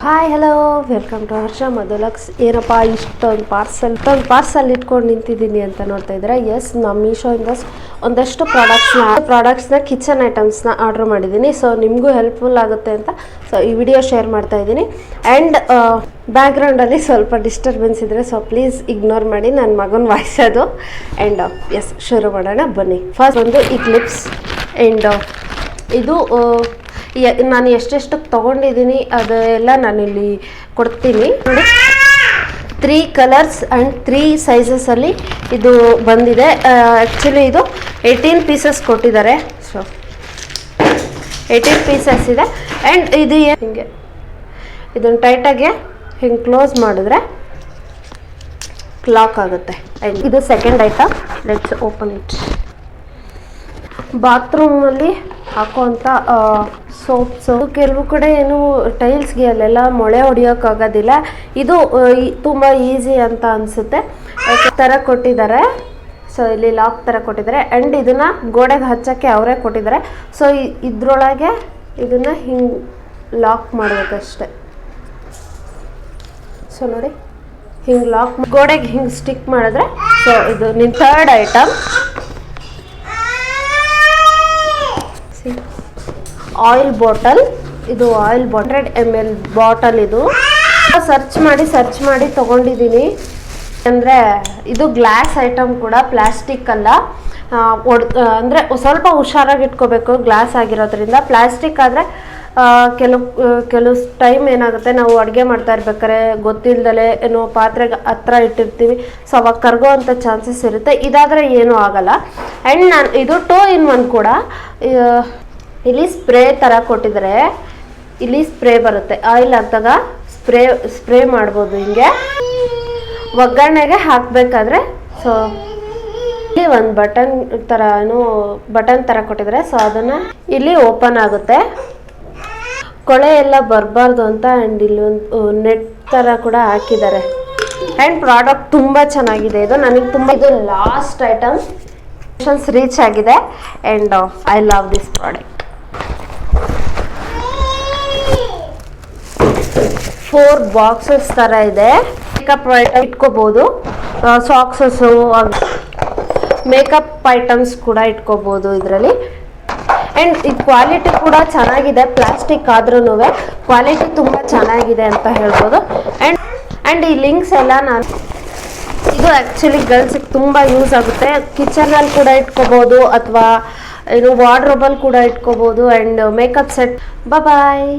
Hi hello welcome to ಹರ್ಷ ಮಧುಲಕ್ಸ್. ಏನಪ್ಪ ಇಷ್ಟೊಂದು parcel ಇಟ್ಕೊಂಡು ನಿಂತಿದ್ದೀನಿ ಅಂತ ನೋಡ್ತಾ ಇದ್ದೀರಾ. ಎಸ್, ನಾನು ಮೀಶೋಯಿಂದ ಒಂದಷ್ಟು ಪ್ರಾಡಕ್ಟ್ಸ್ನ ಕಿಚನ್ ಐಟಮ್ಸ್ನ ಆರ್ಡ್ರ್ ಮಾಡಿದ್ದೀನಿ. ಸೊ ನಿಮಗೂ ಹೆಲ್ಪ್ಫುಲ್ ಆಗುತ್ತೆ ಅಂತ ಈ ವಿಡಿಯೋ ಶೇರ್ ಮಾಡ್ತಾ ಇದ್ದೀನಿ. ಆ್ಯಂಡ್ ಬ್ಯಾಕ್ಗ್ರೌಂಡಲ್ಲಿ ಸ್ವಲ್ಪ ಡಿಸ್ಟರ್ಬೆನ್ಸ್ ಇದ್ದರೆ ಪ್ಲೀಸ್ ಇಗ್ನೋರ್ ಮಾಡಿ, ನನ್ನ ಮಗನ ವಾಯ್ಸ್ ಅದು. ಆ್ಯಂಡ್ ಎಸ್, ಶುರು ಮಾಡೋಣ ಬನ್ನಿ. ಫಸ್ಟ್ ಒಂದು ಈ ಕ್ಲಿಪ್ಸ್. ಆ್ಯಂಡ್ ಇದು ನಾನು ಎಷ್ಟೆಷ್ಟು ತೊಗೊಂಡಿದ್ದೀನಿ ಅದೆಲ್ಲ ನಾನಿಲ್ಲಿ ಕೊಡ್ತೀನಿ ನೋಡಿ. 3 ಕಲರ್ಸ್ ಆ್ಯಂಡ್ 3 ಸೈಜಸಲ್ಲಿ ಇದು ಬಂದಿದೆ. ಆ್ಯಕ್ಚುಲಿ ಇದು 18 ಪೀಸಸ್ ಕೊಟ್ಟಿದ್ದಾರೆ. ಸೊ 18 ಪೀಸಸ್ ಇದೆ. ಆ್ಯಂಡ್ ಇದು ಹಿಂಗೆ ಇದನ್ನು ಟೈಟಾಗಿ ಹಿಂಗೆ ಕ್ಲೋಸ್ ಮಾಡಿದ್ರೆ ಲಾಕ್ ಆಗುತ್ತೆ. ಆ್ಯಂಡ್ ಇದು second item. Let's open it. ಬಾತ್ರೂಮಲ್ಲಿ ಹಾಕುವಂಥ ಸೋಪ್ಸು. ಕೆಲವು ಕಡೆ ಏನು ಟೈಲ್ಸ್ಗೆ ಅಲ್ಲೆಲ್ಲ ಮೊಳೆ ಹೊಡಿಯೋಕ್ಕಾಗೋದಿಲ್ಲ. ಇದು ತುಂಬ ಈಸಿ ಅಂತ ಅನಿಸುತ್ತೆ. ಥರ ಕೊಟ್ಟಿದ್ದಾರೆ. ಸೊ ಇಲ್ಲಿ ಲಾಕ್ ಥರ ಕೊಟ್ಟಿದ್ದಾರೆ. ಆ್ಯಂಡ್ ಇದನ್ನು ಗೋಡೆಗೆ ಹಚ್ಚೋಕ್ಕೆ ಅವರೇ ಕೊಟ್ಟಿದ್ದಾರೆ. ಸೊ ಇದರೊಳಗೆ ಇದನ್ನು ಹಿಂಗೆ ಲಾಕ್ ಮಾಡಬೇಕಷ್ಟೆ. ಸೊ ನೋಡಿ, ಹಿಂಗೆ ಲಾಕ್ ಗೋಡೆಗೆ ಹಿಂಗೆ ಸ್ಟಿಕ್ ಮಾಡಿದ್ರೆ ಸೊ ಇದು ನಿಮ್ಮ ಥರ್ಡ್ ಐಟಮ್. Oil bottle. ಇದು ಆಯಿಲ್ 100 ml ಬಾಟಲ್. ಇದು ಸರ್ಚ್ ಮಾಡಿ ತೊಗೊಂಡಿದ್ದೀನಿ. ಅಂದರೆ ಇದು ಗ್ಲಾಸ್ ಐಟಮ್ ಕೂಡ, ಪ್ಲಾಸ್ಟಿಕ್ ಅಲ್ಲ. ಅಂದರೆ ಸ್ವಲ್ಪ ಹುಷಾರಾಗಿ ಇಟ್ಕೋಬೇಕು, ಗ್ಲಾಸ್ ಆಗಿರೋದ್ರಿಂದ. ಪ್ಲಾಸ್ಟಿಕ್ ಆದರೆ ಕೆಲವು ಟೈಮ್ ಏನಾಗುತ್ತೆ, ನಾವು ಅಡುಗೆ ಮಾಡ್ತಾ ಇರ್ಬೇಕಾದ್ರೆ ಗೊತ್ತಿಲ್ಲದಲೇ ಏನೋ ಪಾತ್ರೆಗೆ ಹತ್ರ ಇಟ್ಟಿರ್ತೀವಿ. ಸೊ ಅವಾಗ ಕರಗೋ ಅಂಥ ಚಾನ್ಸಸ್ ಇರುತ್ತೆ. ಇದಾದರೆ ಏನೂ ಆಗಲ್ಲ. ಆ್ಯಂಡ್ ನಾನು ಇದು 2 in 1 ಕೂಡ. ಇಲ್ಲಿ ಸ್ಪ್ರೇ ಥರ ಕೊಟ್ಟಿದ್ದಾರೆ. ಇಲ್ಲಿ ಸ್ಪ್ರೇ ಬರುತ್ತೆ. ಆಯಿಲ್ ಹಾಕಿದಾಗ ಸ್ಪ್ರೇ ಮಾಡ್ಬೋದು ಹಿಂಗೆ ಒಗ್ಗರಣೆಗೆ ಹಾಕಬೇಕಾದ್ರೆ. ಸೊ ಇಲ್ಲಿ ಒಂದು ಬಟನ್ ಥರ ಕೊಟ್ಟಿದ್ದಾರೆ. ಸೊ ಅದನ್ನು ಇಲ್ಲಿ ಓಪನ್ ಆಗುತ್ತೆ. ಕೊಳೆ ಎಲ್ಲ ಬರಬಾರ್ದು ಅಂತ. ಆ್ಯಂಡ್ ಇಲ್ಲಿ ಒಂದು ನೆಟ್ ಥರ ಕೂಡ ಹಾಕಿದ್ದಾರೆ. ಆ್ಯಂಡ್ ಪ್ರಾಡಕ್ಟ್ ತುಂಬ ಚೆನ್ನಾಗಿದೆ. ಇದು ನನಗೆ ತುಂಬ ಇದು ಲಾಸ್ಟ್ ಐಟಮ್ ರೀಚ್ ಆಗಿದೆ. And I love this product. 4 boxes ಥರ ಇದೆ. ಮೇಕಪ್ ಐಟಮ್ ಇಟ್ಕೋಬೋದು. ಸಾಕ್ಸಸ್ಸು, ಮೇಕಪ್ ಐಟಮ್ಸ್ ಕೂಡ ಇಟ್ಕೋಬೋದು ಇದರಲ್ಲಿ. ಆ್ಯಂಡ್ ಈ ಕ್ವಾಲಿಟಿ ಕೂಡ ಚೆನ್ನಾಗಿದೆ. ಪ್ಲಾಸ್ಟಿಕ್ ಆದ್ರೂ ಕ್ವಾಲಿಟಿ ತುಂಬ ಚೆನ್ನಾಗಿದೆ ಅಂತ ಹೇಳ್ಬೋದು. ಆ್ಯಂಡ್ ಈ ಲಿಂಕ್ಸ್ ಎಲ್ಲ ಇದು ಆ್ಯಕ್ಚುಲಿ ಗರ್ಲ್ಸಿಗೆ ತುಂಬ ಯೂಸ್ ಆಗುತ್ತೆ. ಕಿಚನಲ್ಲಿ ಕೂಡ ಇಟ್ಕೋಬೋದು, ಅಥವಾ ಏನು ವಾರ್ಡ್ರೋಬಲ್ಲಿ ಕೂಡ ಇಟ್ಕೋಬೋದು. And makeup set. ಬಾಯ್.